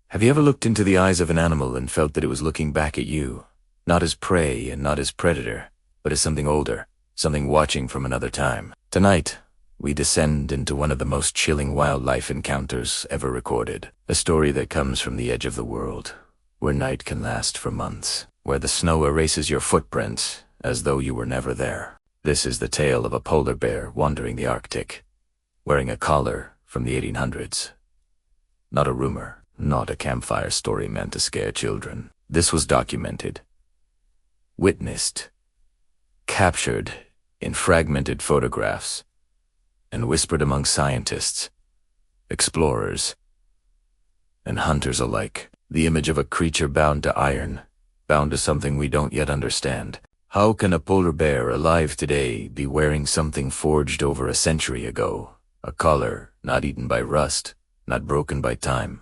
Have you ever looked into the eyes of an animal and felt that it was looking back at you? Not as prey and not as predator, but as something older, something watching from another time. Tonight, we descend into one of the most chilling wildlife encounters ever recorded. A story that comes from the edge of the world, where night can last for months, where the snow erases your footprints as though you were never there. This is the tale of a polar bear wandering the Arctic, wearing a collar from the 1800s. Not a rumor, not a campfire story meant to scare children. This was documented, witnessed, captured in fragmented photographs, and whispered among scientists, explorers, and hunters alike. The image of a creature bound to iron, bound to something we don't yet understand. How can a polar bear alive today be wearing something forged over a century ago? A collar not eaten by rust, not broken by time,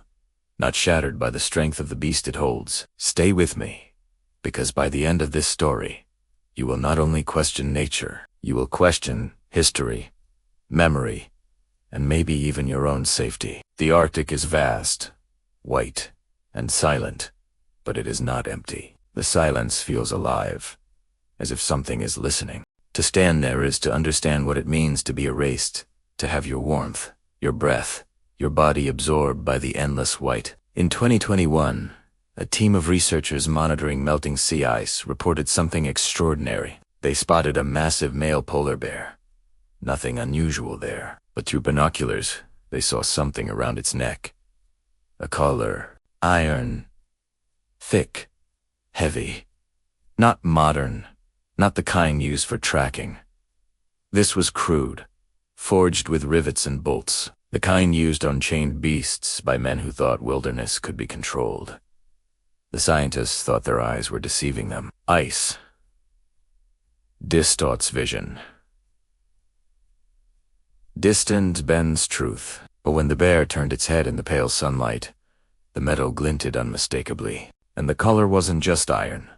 not shattered by the strength of the beast it holds. Stay with me, because by the end of this story, you will not only question nature, you will question history, memory, and maybe even your own safety. The Arctic is vast, white, and silent, but it is not empty. The silence feels alive, as if something is listening. To stand there is to understand what it means to be erased, to have your warmth, your breath, your body absorbed by the endless white. In 2021, a team of researchers monitoring melting sea ice reported something extraordinary. They spotted a massive male polar bear. Nothing unusual there, but through binoculars, they saw something around its neck. A collar, iron, thick, heavy, not modern, not the kind used for tracking. This was crude, forged with rivets and bolts, the kind used on chained beasts by men who thought wilderness could be controlled. The scientists thought their eyes were deceiving them. Ice distorts vision. Distant bends truth. But when the bear turned its head in the pale sunlight, the metal glinted unmistakably. And the color wasn't just iron.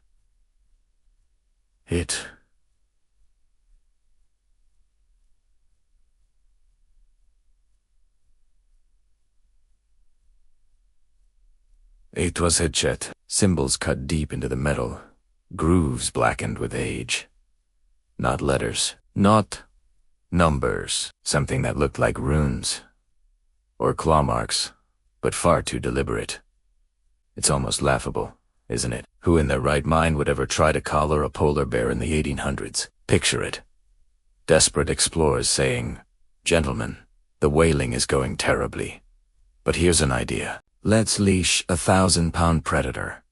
It was headset, symbols cut deep into the metal, grooves blackened with age. Not letters, not numbers, something that looked like runes or claw marks, but far too deliberate. It's almost laughable, isn't it? Who in their right mind would ever try to collar a polar bear in the 1800s? Picture it. Desperate explorers saying, "Gentlemen, the whaling is going terribly. But here's an idea. Let's leash a 1,000-pound predator."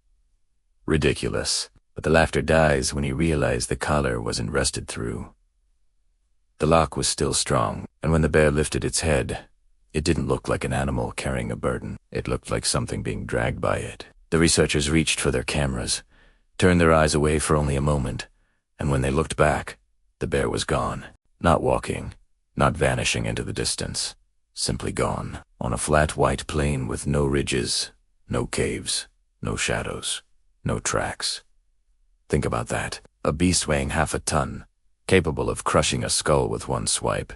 Ridiculous. But the laughter dies when you realize the collar wasn't rusted through. The lock was still strong, and when the bear lifted its head, it didn't look like an animal carrying a burden. It looked like something being dragged by it. The researchers reached for their cameras, turned their eyes away for only a moment, and when they looked back, the bear was gone. Not walking, not vanishing into the distance. Simply gone, on a flat white plain with no ridges, no caves, no shadows, no tracks. Think about that. A beast weighing half a ton, capable of crushing a skull with one swipe.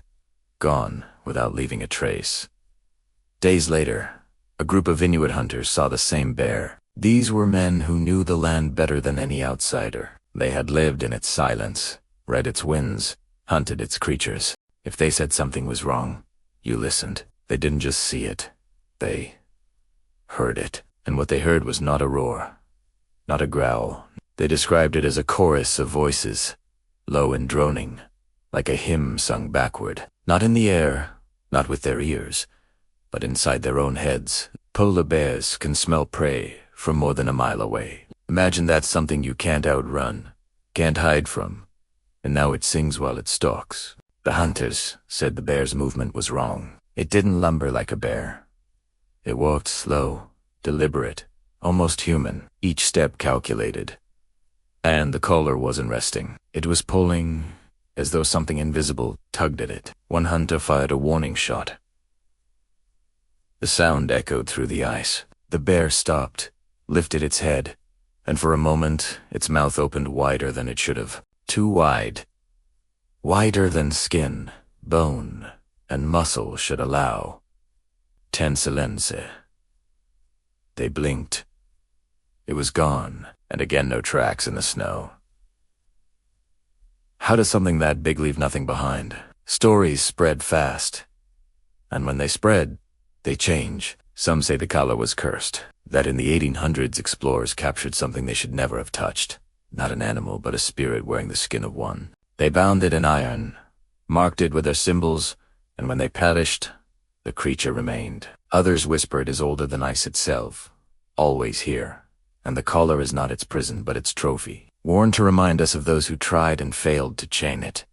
Gone without leaving a trace. Days later, a group of Inuit hunters saw the same bear. These were men who knew the land better than any outsider. They had lived in its silence, read its winds, hunted its creatures. If they said something was wrong, you listened. They didn't just see it. They heard it. And what they heard was not a roar, not a growl. They described it as a chorus of voices, low and droning, like a hymn sung backward. Not in the air, not with their ears, but inside their own heads. Polar bears can smell prey from more than a mile away. Imagine that's something you can't outrun, can't hide from, and now it sings while it stalks. The hunters said the bear's movement was wrong. It didn't lumber like a bear. It walked slow, deliberate, almost human, each step calculated. And the collar wasn't resting. It was pulling, as though something invisible tugged at it. One hunter fired a warning shot. The sound echoed through the ice. The bear stopped, lifted its head, and for a moment its mouth opened wider than it should have. Too wide. Wider than skin, bone, and muscle should allow. Ten silense. They blinked. It was gone, and again no tracks in the snow. How does something that big leave nothing behind? Stories spread fast. And when they spread, they change. Some say the collar was cursed, that in the 1800s explorers captured something they should never have touched. Not an animal, but a spirit wearing the skin of one. They bound it in iron, marked it with their symbols, and when they perished, the creature remained. Others whisper it is older than ice itself, always here, and the collar is not its prison but its trophy, worn to remind us of those who tried and failed to chain it.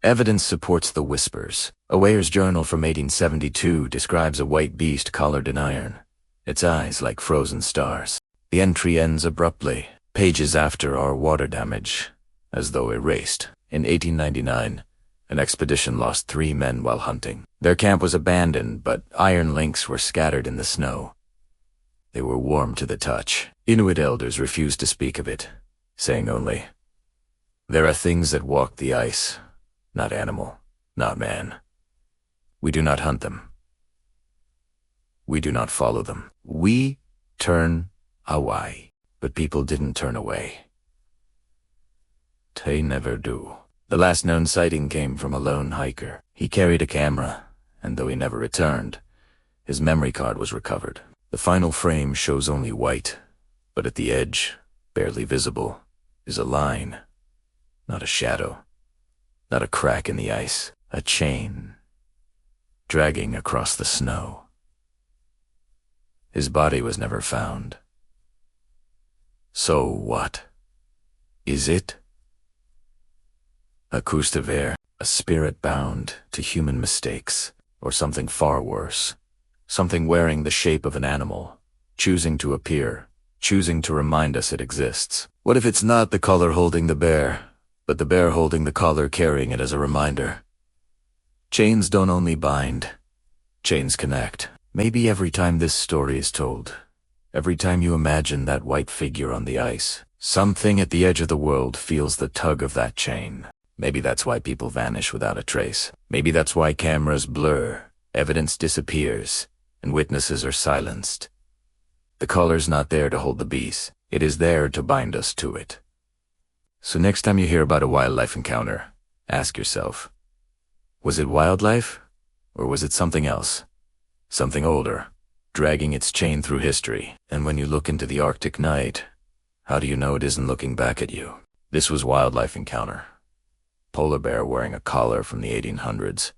Evidence supports the whispers. A weigher's journal from 1872 describes a white beast collared in iron, its eyes like frozen stars. The entry ends abruptly. Pages after are water damage, as though erased. In 1899, an expedition lost 3 men while hunting. Their camp was abandoned, but iron links were scattered in the snow. They were warm to the touch. Inuit elders refused to speak of it, saying only, "There are things that walk the ice, not animal, not man. We do not hunt them. We do not follow them. We turn away." But people didn't turn away. They never do. The last known sighting came from a lone hiker. He carried a camera, and though he never returned, his memory card was recovered. The final frame shows only white, but at the edge, barely visible, is a line, not a shadow, not a crack in the ice, a chain, dragging across the snow. His body was never found. So what? Is it? A couste-ver, a spirit bound to human mistakes, or something far worse. Something wearing the shape of an animal, choosing to appear, choosing to remind us it exists. What if it's not the collar holding the bear, but the bear holding the collar carrying it as a reminder? Chains don't only bind, chains connect. Maybe every time this story is told, every time you imagine that white figure on the ice, something at the edge of the world feels the tug of that chain. Maybe that's why people vanish without a trace. Maybe that's why cameras blur, evidence disappears, and witnesses are silenced. The collar's not there to hold the beast. It is there to bind us to it. So next time you hear about a wildlife encounter, ask yourself, was it wildlife, or was it something else? Something older, dragging its chain through history. And when you look into the Arctic night, how do you know it isn't looking back at you? This was Wildlife Encounter. Polar bear wearing a collar from the 1800s.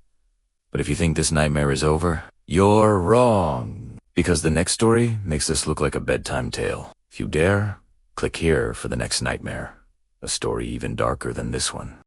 But if you think this nightmare is over, you're wrong. Because the next story makes this look like a bedtime tale. If you dare, click here for the next nightmare. A story even darker than this one.